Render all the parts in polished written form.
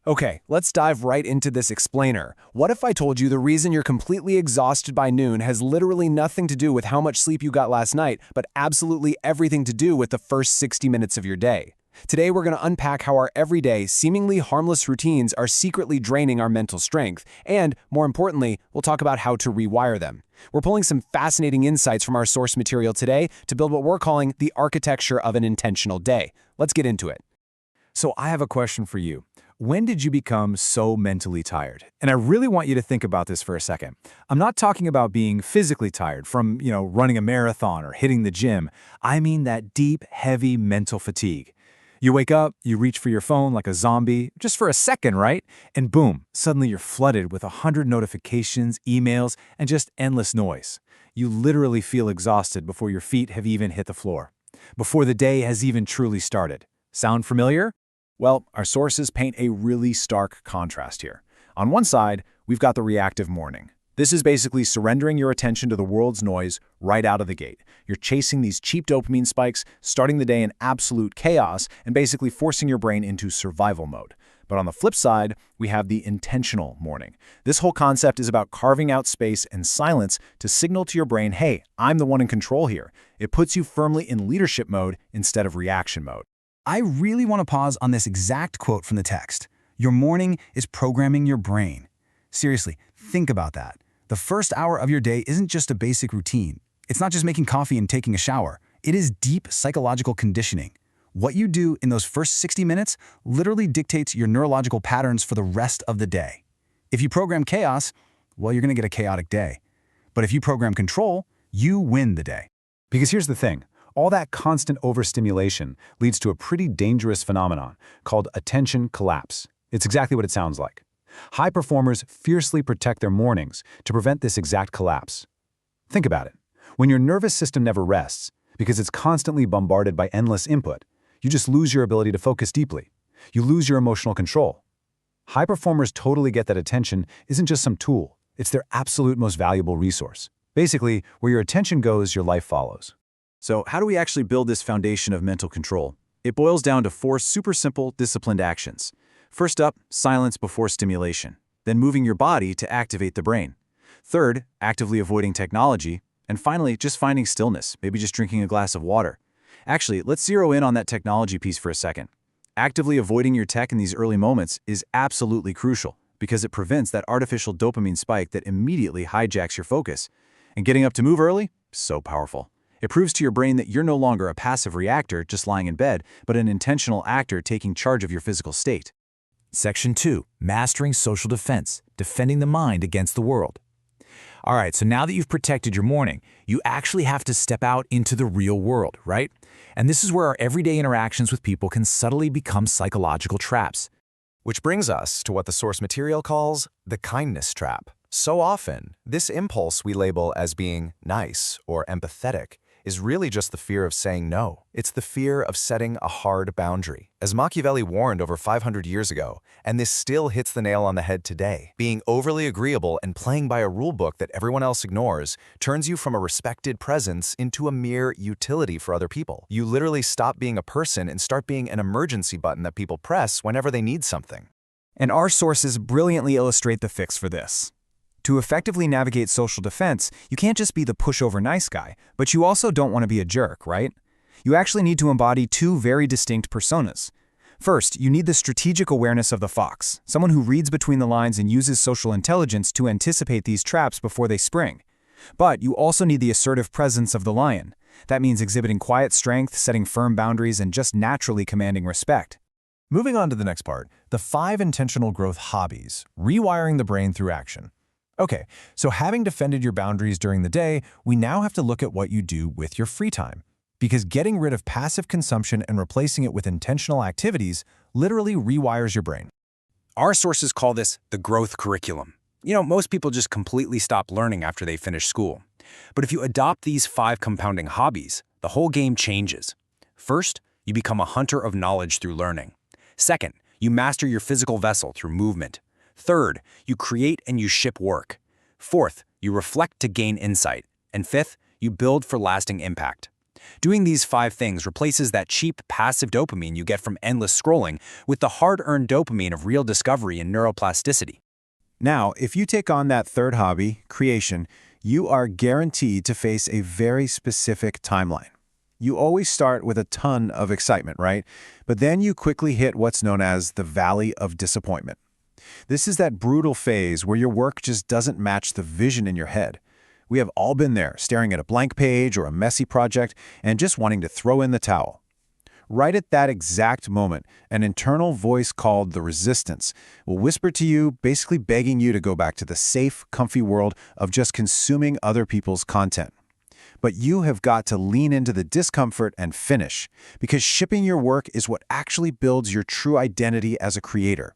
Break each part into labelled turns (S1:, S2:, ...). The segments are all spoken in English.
S1: Okay, let's dive right into this explainer. What if I told you the reason you're completely exhausted by noon has literally nothing to do with how much sleep you got last night, but absolutely everything to do with the first 60 minutes of your day? Today, we're going to unpack how our everyday, seemingly harmless routines are secretly draining our mental strength, and, more importantly, we'll talk about how to rewire them. We're pulling some fascinating insights from our source material today to build what we're calling the architecture of an intentional day. Let's get into it.
S2: So I have a question for you. When did you become so mentally tired? And I really want you to think about this for a second. I'm not talking about being physically tired from, running a marathon or hitting the gym. I mean that deep, heavy mental fatigue. You wake up, you reach for your phone like a zombie, just for a second, right? And boom, suddenly you're flooded with 100 notifications, emails, and just endless noise. You literally feel exhausted before your feet have even hit the floor, before the day has even truly started. Sound familiar?
S1: Well, our sources paint a really stark contrast here. On one side, we've got the reactive morning. This is basically surrendering your attention to the world's noise right out of the gate. You're chasing these cheap dopamine spikes, starting the day in absolute chaos, and basically forcing your brain into survival mode. But on the flip side, we have the intentional morning. This whole concept is about carving out space and silence to signal to your brain, hey, I'm the one in control here. It puts you firmly in leadership mode instead of reaction mode.
S3: I really want to pause on this exact quote from the text. Your morning is programming your brain. Seriously, think about that. The first hour of your day isn't just a basic routine. It's not just making coffee and taking a shower. It is deep psychological conditioning. What you do in those first 60 minutes literally dictates your neurological patterns for the rest of the day. If you program chaos, well, you're going to get a chaotic day. But if you program control, you win the day.
S2: Because here's the thing. All that constant overstimulation leads to a pretty dangerous phenomenon called attention collapse. It's exactly what it sounds like. High performers fiercely protect their mornings to prevent this exact collapse. Think about it. When your nervous system never rests, because it's constantly bombarded by endless input, you just lose your ability to focus deeply. You lose your emotional control. High performers totally get that attention isn't just some tool. It's their absolute most valuable resource. Basically, where your attention goes, your life follows.
S1: So how do we actually build this foundation of mental control? It boils down to 4 super simple, disciplined actions. First up, silence before stimulation. Then moving your body to activate the brain. Third, actively avoiding technology. And finally, just finding stillness, maybe just drinking a glass of water. Actually, let's zero in on that technology piece for a second. Actively avoiding your tech in these early moments is absolutely crucial because it prevents that artificial dopamine spike that immediately hijacks your focus. And getting up to move early? So powerful. It proves to your brain that you're no longer a passive reactor just lying in bed, but an intentional actor taking charge of your physical state.
S4: Section 2. Mastering social defense, defending the mind against the world. All right, so now that you've protected your morning, you actually have to step out into the real world, right? And this is where our everyday interactions with people can subtly become psychological traps.
S5: Which brings us to what the source material calls the kindness trap. So often, this impulse we label as being nice or empathetic is really just the fear of saying no. It's the fear of setting a hard boundary. As Machiavelli warned over 500 years ago, and this still hits the nail on the head today, being overly agreeable and playing by a rule book that everyone else ignores turns you from a respected presence into a mere utility for other people. You literally stop being a person and start being an emergency button that people press whenever they need something.
S1: And our sources brilliantly illustrate the fix for this. To effectively navigate social defense, you can't just be the pushover nice guy, but you also don't want to be a jerk, right? You actually need to embody 2 very distinct personas. First, you need the strategic awareness of the fox, someone who reads between the lines and uses social intelligence to anticipate these traps before they spring. But you also need the assertive presence of the lion. That means exhibiting quiet strength, setting firm boundaries, and just naturally commanding respect.
S6: Moving on to the next part, the 5 intentional growth hobbies, rewiring the brain through action. Okay, so having defended your boundaries during the day, we now have to look at what you do with your free time. Because getting rid of passive consumption and replacing it with intentional activities literally rewires your brain.
S7: Our sources call this the growth curriculum. Most people just completely stop learning after they finish school. But if you adopt these 5 compounding hobbies, the whole game changes. First, you become a hunter of knowledge through learning. Second, you master your physical vessel through movement. Third, you create and you ship work. Fourth, you reflect to gain insight. And fifth, you build for lasting impact. Doing these 5 things replaces that cheap, passive dopamine you get from endless scrolling with the hard-earned dopamine of real discovery and neuroplasticity.
S6: Now, if you take on that third hobby, creation, you are guaranteed to face a very specific timeline. You always start with a ton of excitement, right? But then you quickly hit what's known as the valley of disappointment. This is that brutal phase where your work just doesn't match the vision in your head. We have all been there, staring at a blank page or a messy project and just wanting to throw in the towel. Right at that exact moment, an internal voice called the resistance will whisper to you, basically begging you to go back to the safe, comfy world of just consuming other people's content. But you have got to lean into the discomfort and finish, because shipping your work is what actually builds your true identity as a creator.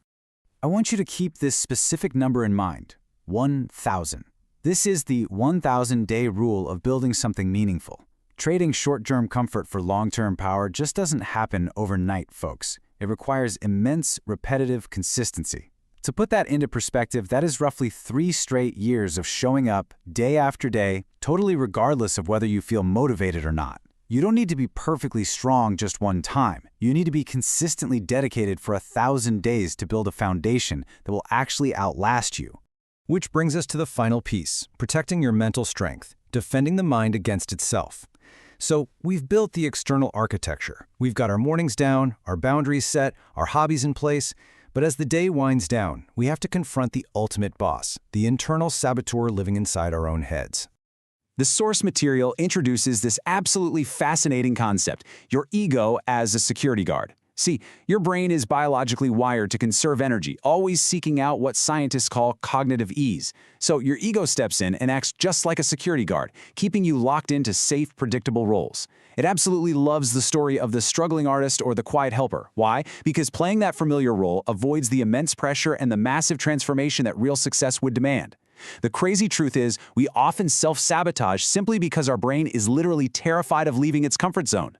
S3: I want you to keep this specific number in mind, 1,000. This is the 1,000-day rule of building something meaningful. Trading short-term comfort for long-term power just doesn't happen overnight, folks. It requires immense, repetitive consistency. To put that into perspective, that is roughly 3 straight years of showing up day after day, totally regardless of whether you feel motivated or not. You don't need to be perfectly strong just one time. You need to be consistently dedicated for 1,000 days to build a foundation that will actually outlast you.
S6: Which brings us to the final piece, protecting your mental strength, defending the mind against itself. So we've built the external architecture. We've got our mornings down, our boundaries set, our hobbies in place. But as the day winds down, we have to confront the ultimate boss, the internal saboteur living inside our own heads.
S1: The source material introduces this absolutely fascinating concept, your ego as a security guard. See, your brain is biologically wired to conserve energy, always seeking out what scientists call cognitive ease. So your ego steps in and acts just like a security guard, keeping you locked into safe, predictable roles. It absolutely loves the story of the struggling artist or the quiet helper. Why? Because playing that familiar role avoids the immense pressure and the massive transformation that real success would demand. The crazy truth is, we often self-sabotage simply because our brain is literally terrified of leaving its comfort zone.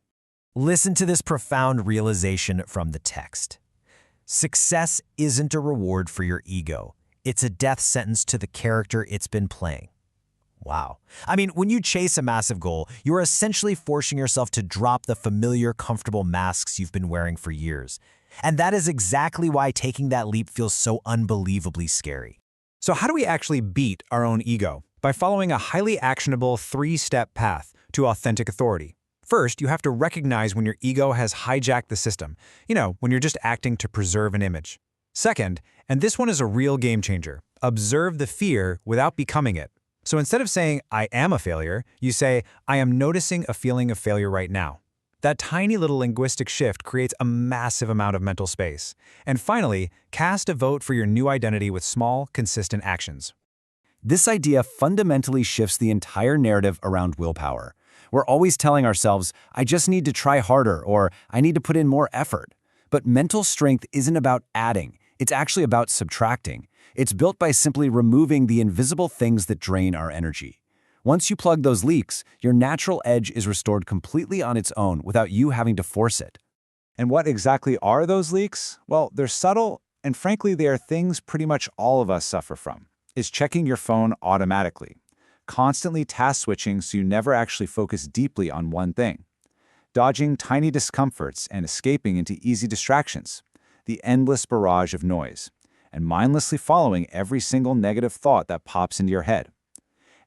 S8: Listen to this profound realization from the text. Success isn't a reward for your ego. It's a death sentence to the character it's been playing. Wow. I mean, when you chase a massive goal, you're essentially forcing yourself to drop the familiar, comfortable masks you've been wearing for years. And that is exactly why taking that leap feels so unbelievably scary.
S2: So how do we actually beat our own ego? By following a highly actionable 3-step path to authentic authority. First, you have to recognize when your ego has hijacked the system, when you're just acting to preserve an image. Second, and this one is a real game changer, observe the fear without becoming it. So instead of saying, I am a failure, you say, I am noticing a feeling of failure right now. That tiny little linguistic shift creates a massive amount of mental space. And finally, cast a vote for your new identity with small, consistent actions.
S6: This idea fundamentally shifts the entire narrative around willpower. We're always telling ourselves, I just need to try harder, or I need to put in more effort. But mental strength isn't about adding. It's actually about subtracting. It's built by simply removing the invisible things that drain our energy. Once you plug those leaks, your natural edge is restored completely on its own without you having to force it.
S1: And what exactly are those leaks? Well, they're subtle, and frankly, they are things pretty much all of us suffer from. It's checking your phone automatically. Constantly task switching so you never actually focus deeply on one thing. Dodging tiny discomforts and escaping into easy distractions. The endless barrage of noise. And mindlessly following every single negative thought that pops into your head.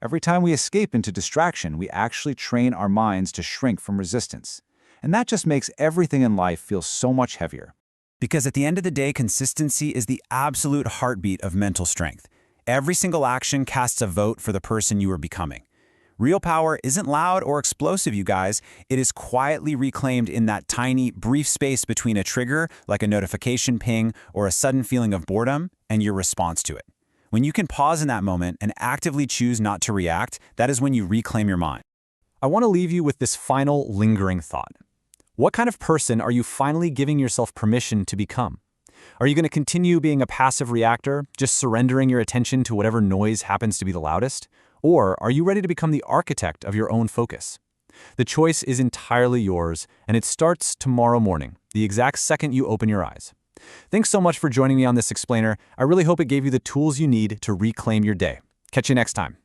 S1: Every time we escape into distraction, we actually train our minds to shrink from resistance. And that just makes everything in life feel so much heavier.
S3: Because at the end of the day, consistency is the absolute heartbeat of mental strength. Every single action casts a vote for the person you are becoming. Real power isn't loud or explosive, you guys. It is quietly reclaimed in that tiny, brief space between a trigger, like a notification ping or a sudden feeling of boredom, and your response to it. When you can pause in that moment and actively choose not to react, that is when you reclaim your mind.
S2: I want to leave you with this final lingering thought. What kind of person are you finally giving yourself permission to become? Are you going to continue being a passive reactor, just surrendering your attention to whatever noise happens to be the loudest? Or are you ready to become the architect of your own focus? The choice is entirely yours, and it starts tomorrow morning, the exact second you open your eyes. Thanks so much for joining me on this explainer. I really hope it gave you the tools you need to reclaim your day. Catch you next time.